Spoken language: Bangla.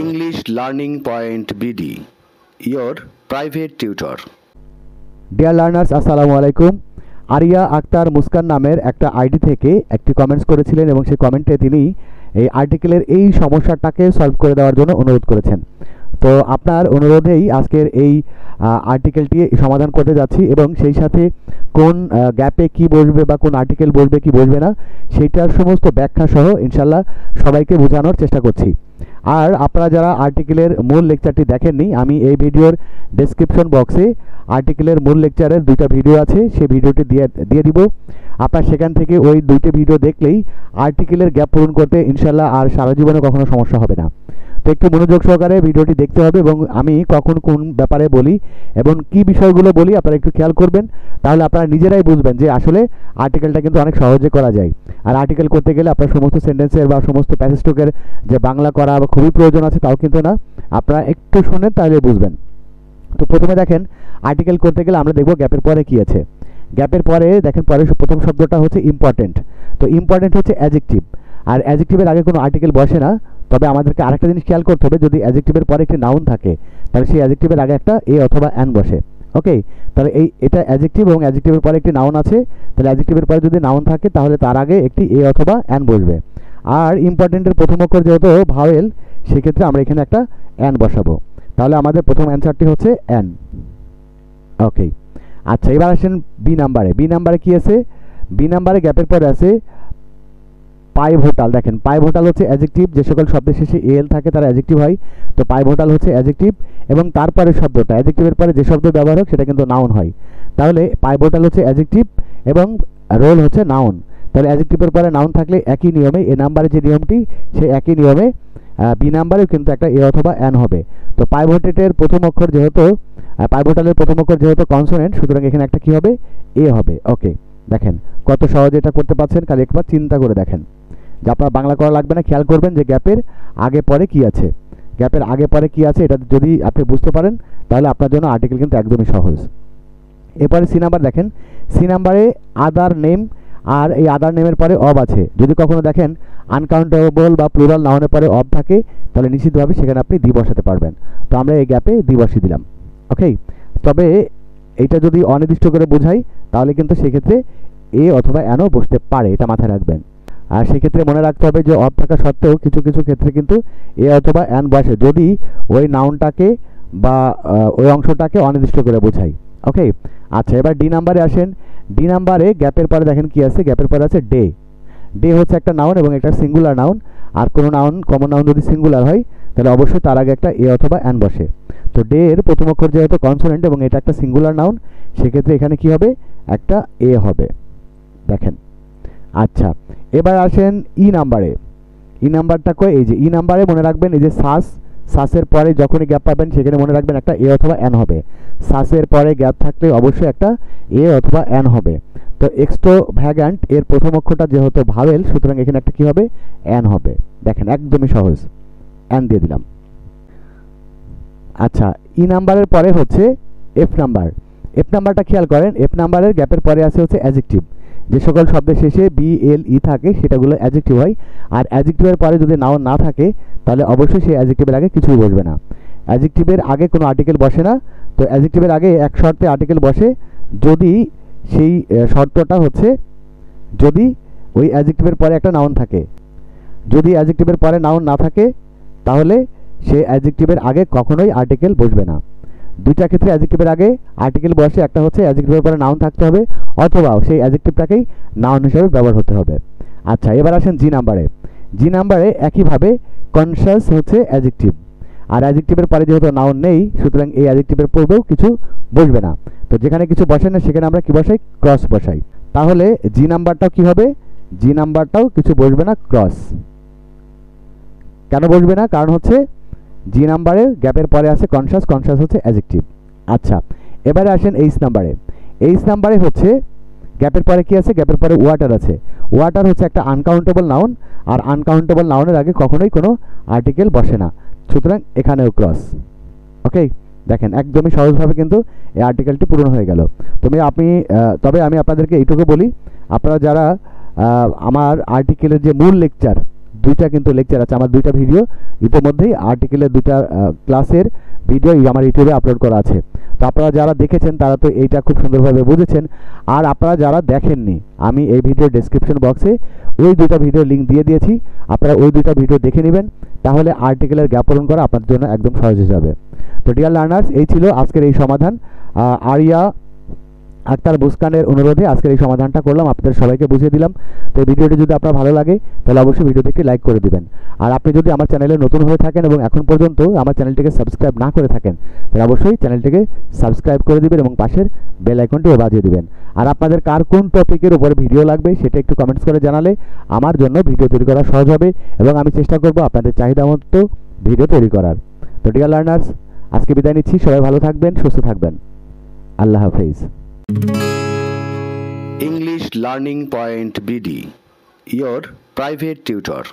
English Learning Point BD, your private tutor. Dear learners, আসসালামু আলাইকুম। আরিয়া আক্তার মুস্কান নামের একটা আইডি থেকে একটি কমেন্টস করেছিলেন এবং সেই কমেন্টে তিনি এই আর্টিকেলের এই সমস্যাটাকে সলভ করে দেওয়ার জন্য অনুরোধ করেছেন। তো আপনার অনুরোধেই আজকের এই আর্টিকেলটি সমাধান করতে যাচ্ছি এবং সেই সাথে কোন গ্যাপে কি বসবে বা কোন আর্টিকেল বসবে কি বসবে না সেইটার সমস্ত ব্যাখ্যা সহ ইনশাল্লাহ সবাইকে বোঝানোর চেষ্টা করছি। আর আপনারা যারা আর্টিকেলের মূল লেকচারটি দেখেননি, আমি এই ভিডিওর ডেসক্রিপশন বক্সে আর্টিকেলের মূল লেকচারের দুইটা ভিডিও আছে, সেই ভিডিওটি দিয়ে দিব। আপনার সেখান থেকে ওই দুইটি ভিডিও দেখলেই আর্টিকেলের গ্যাপ পূরণ করতে ইনশাল্লাহ আর সারা জীবনে কখনো সমস্যা হবে না। তো একটু মনোযোগ সহকারে ভিডিওটি দেখতে হবে এবং আমি কখন কোন ব্যাপারে বলি এবং কি বিষয়গুলো বলি আপনারা একটু খেয়াল করবেন, তাহলে আপনারা নিজেরাই বুঝবেন যে আসলে আর্টিকেলটা কিন্তু অনেক সহজে করা যায়। আর আর্টিকেল করতে গেলে আপনার সমস্ত সেন্টেন্সের বা সমস্ত প্যাসেজ স্ট্রোকের যে বাংলা করা খুবই প্রয়োজন আছে তাও কিন্তু না, আপনারা একটু শোনেন তাহলে বুঝবেন। তো প্রথমে দেখেন, আর্টিকেল করতে গেলে আমরা দেখব গ্যাপের পরে কি আছে। গ্যাপের পরে দেখেন, পরে প্রথম শব্দটা হচ্ছে ইম্পর্টেন্ট। তো ইম্পর্টেন্ট হচ্ছে অ্যাডজেক্টিভ, আর অ্যাডজেক্টিভের আগে কোনো আর্টিকেল বসে না। তবে আমাদেরকে আরেকটা জিনিস খেয়াল করতে হবে, যদি অ্যাডজেক্টিভের পরে একটি নাউন থাকে তাহলে সেই অ্যাডজেক্টিভের আগে একটা এ অথবা অ্যান বসে। ওকে, তাহলে এটা অ্যাডজেক্টিভ এবং অ্যাডজেক্টিভের পরে একটি নাউন আছে, তাহলে অ্যাডজেক্টিভের পরে যদি নাউন থাকে তাহলে তার আগে একটি এ অথবা অ্যান বসবে। আর ইম্পর্টেন্টের প্রথম অক্ষর যেহেতু ভাওয়েল, সেক্ষেত্রে আমরা এখানে একটা অ্যান বসাবো। তাহলে আমাদের প্রথম অ্যান্সারটি হচ্ছে অ্যান। ওকে, আচ্ছা, এবার আসেন বি নাম্বারে। বি নাম্বারে কি আছে? বি নাম্বারে গ্যাপের পরে আছে পাইভোটাল। দেখেন, পাইভোটাল হচ্ছে অ্যাডজেক্টিভ। যে সকল শব্দের শেষে এল থাকে তারা অ্যাডজেক্টিভ হয়। তো পাইভোটাল হচ্ছে অ্যাডজেক্টিভ এবং তারপরে শব্দটা, অ্যাডজেক্টিভের পরে যে শব্দ ব্যবহার হোক সেটা কিন্তু নাউন হয়। তাহলে পাইভোটাল হচ্ছে অ্যাডজেক্টিভ এবং রোল হচ্ছে নাউন। তাহলে অ্যাডজেক্টিভের পরে নাউন থাকলে একই নিয়মে এ নাম্বারে যে নিয়মটি, সেই একই নিয়মে বি নাম্বারেও কিন্তু একটা এ অথবা অ্যান হবে। তো পাইভোটেটের প্রথম অক্ষর যেহেতু, পাইভোটালের প্রথম অক্ষর যেহেতু কনসোনেন্ট, সুতরাং এখানে একটা কি হবে? এ হবে। ওকে, দেখেন কত সহজে এটা করতে পারছেন, খালি একবার চিন্তা করে দেখেন। যে আপনার বাংলা করা লাগবে না, খেয়াল করবেন যে গ্যাপের আগে পরে কি আছে। গ্যাপের আগে পরে কি আছে এটা যদি আপনি বুঝতে পারেন তাহলে আপনার জন্য আর্টিকেল কিন্তু একদমই সহজ। এরপরে সি নাম্বার দেখেন, সি নাম্বারে আদার নেম, আর এই আদার নেমের পরে অব আছে। যদি কখনো দেখেন আনকাউন্টেবল বা প্লুরাল নাউনের পরে অব থাকে তাহলে নিশ্চিতভাবে সেখানে আপনি দি বসাতে পারবেন। তো আমরা এই গ্যাপে দি বসিয়ে দিলাম। ওকে, তবে এইটা যদি অনির্দিষ্ট করে বোঝাই তাহলে কিন্তু সেক্ষেত্রে এ অথবা অ্যানও বসতে পারে, এটা মাথায় রাখবেন। আর সেক্ষেত্রে মনে রাখতে হবে যে অব থাকা সত্ত্বেও কিছু কিছু ক্ষেত্রে কিন্তু এ অথবা অ্যান বসে, যদি ওই নাউনটাকে বা ওই অংশটাকে অনির্দিষ্ট করে বোঝাই। ওকে, আচ্ছা, এবার ডি নাম্বারে আসেন। ডি নাম্বারে গ্যাপের পরে দেখেন কি আছে, গ্যাপের পরে আছে ডে। ডে হচ্ছে একটা নাউন এবং একটা সিঙ্গুলার নাউন। আর কোনো নাউন, কমন নাউন যদি সিঙ্গুলার হয় তাহলে অবশ্যই তার আগে একটা এ অথবা অ্যান বসে। তো ডে এর প্রথম অক্ষর যেহেতু কনসোনেন্ট এবং এটা একটা সিঙ্গুলার নাউন, সেক্ষেত্রে এখানে কি হবে? একটা এ হবে। দেখেন, আচ্ছা, এবার আসেন ই নাম্বারে। ই নাম্বারটা কই? এই যে ই নাম্বারে মনে রাখবেন, এই যে সাসের পরে যখনই গ্যাপ পাবেন সেখানে মনে রাখবেন একটা এ অথবা অ্যান হবে। সাসের পরে গ্যাপ থাকলে অবশ্যই একটা এ অথবা অ্যান হবে। তো এক্সট্রাভ্যাগান্ট এর প্রথম অক্ষরটা যেহেতু ভাওয়েল, সুতরাং এখানে একটা কি হবে? অ্যান হবে। দেখেন, একদমই সহজ, অ্যান দিয়ে দিলাম। আচ্ছা, ই নাম্বারের পরে হচ্ছে এফ নাম্বার। এফ নাম্বারটা খেয়াল করেন, এফ নাম্বারের গ্যাপের পরে আছে হচ্ছে অ্যাডজেক্টিভ। যে সকল শব্দের শেষে বি এল ই থাকে সেটাগুলো অ্যাডজেক্টিভ হয়। আর অ্যাডজেক্টিভের পরে যদি নাউন না থাকে তাহলে অবশ্যই সেই অ্যাডজেক্টিভের আগে কিছুই বসবে না। অ্যাডজেক্টিভের আগে কোনো আর্টিকেল বসে না। তো অ্যাডজেক্টিভের আগে এক শর্তে আর্টিকেল বসে, যদি সেই শর্তটা হচ্ছে যদি ওই অ্যাডজেক্টিভের পরে একটা নাউন থাকে। যদি অ্যাডজেক্টিভের পরে নাউন না থাকে তাহলে সেই অ্যাডজেক্টিভের আগে কখনোই আর্টিকেল বসবে না। দুইটা ক্ষেত্রে অ্যাডজেক্টিভের আগে আর্টিকেল বসে, একটা হচ্ছে অ্যাডজেক্টিভের পরে নাউন থাকতে হবে অথবা সেই অ্যাডজেক্টিভটাকেই নাউন হিসেবে ব্যবহার হতে হবে। আচ্ছা, এবার আসেন জি নাম্বারে। জি নাম্বারে একইভাবে কনশাস হচ্ছে অ্যাডজেক্টিভ, আর অ্যাডজেক্টিভের পরে যেহেতু নাউন নেই সুতরাং এই অ্যাডজেক্টিভের পূর্বেও কিছু বসবে না। তো যেখানে কিছু বসে না সেখানে আমরা কি বসাই? ক্রস বসাই। তাহলে জি নাম্বারটাও কি হবে? জি নাম্বারটাও কিছু বসবে না, ক্রস। কেন বসবে না? কারণ হচ্ছে জি নাম্বারে গ্যাপের পরে আছে কনশাস, কনশাস হচ্ছে অ্যাডজেক্টিভ। আচ্ছা, এবারে আসেন এইচ নাম্বারে। এইচ নাম্বারে হচ্ছে গ্যাপের পরে কি আছে? গ্যাপের পরে ওয়াটার আছে। ওয়াটার হচ্ছে একটা আনকাউন্টেবল নাউন, আর আনকাউন্টেবল নাউনের আগে কখনোই কোনো আর্টিকেল বসে না, সুতরাং এখানেও ক্রস। ওকে, দেখেন একদমই সহজভাবে কিন্তু এই আর্টিকেলটি পূরণ হয়ে গেল। তবে আমি আপনাদেরকে এইটুকু বলি, আপনারা যারা আমার আর্টিকেলের যে মূল লেকচার দুইটা কিন্তু লেকচার আছে, আমার দুইটা ভিডিও ইতিমধ্যেই আর্টিকেলের দুইটা ক্লাসের ভিডিও আমার ইউটিউবে আপলোড করা আছে। তো আপনারা যারা দেখেছেন তারা তো এইটা খুব সুন্দরভাবে বুঝেছেন। আর আপনারা যারা দেখেননি, আমি এই ভিডিও ডেসক্রিপশন বক্সে ওই দুইটা ভিডিও লিঙ্ক দিয়ে দিয়েছি, আপনারা ওই দুইটা ভিডিও দেখে নেবেন, তাহলে আর্টিকেলের গ্যাপ পূরণ করা আপনার জন্য একদম সহজ হয়ে যাবে। তো ডিয়ার লার্নার্স, এই ছিল আজকের এই সমাধান। আরিয়া আক্তার মুস্কানের অনুরোধে আজকের এই সমাধানটা করলাম, আপনাদের সবাইকে বুঝিয়ে দিলাম। তো এই ভিডিওটি যদি আপনার ভালো লাগে তাহলে অবশ্যই ভিডিওতে একটি লাইক করে দিবেন। আর আপনি যদি আমার চ্যানেলে নতুন হয়ে থাকেন এবং এখন পর্যন্ত আমার চ্যানেলটিকে সাবস্ক্রাইব না করে থাকেন, তাহলে অবশ্যই চ্যানেলটিকে সাবস্ক্রাইব করে দিবেন এবং পাশের বেল আইকনটিও বাজিয়ে দিবেন। আর আপনাদের কার কোন টপিকের উপরে ভিডিও লাগবে সেটা একটু কমেন্টস করে জানালে আমার জন্য ভিডিও তৈরি করা সহজ হবে এবং আমি চেষ্টা করব আপনাদের চাহিদা মতো ভিডিও তৈরি করার। তো ডিয়ার লার্নার্স, আজকে বিদায় নিচ্ছি। সবাই ভালো থাকবেন, সুস্থ থাকবেন। আল্লাহ হাফেজ। English Learning Point BD, your private tutor.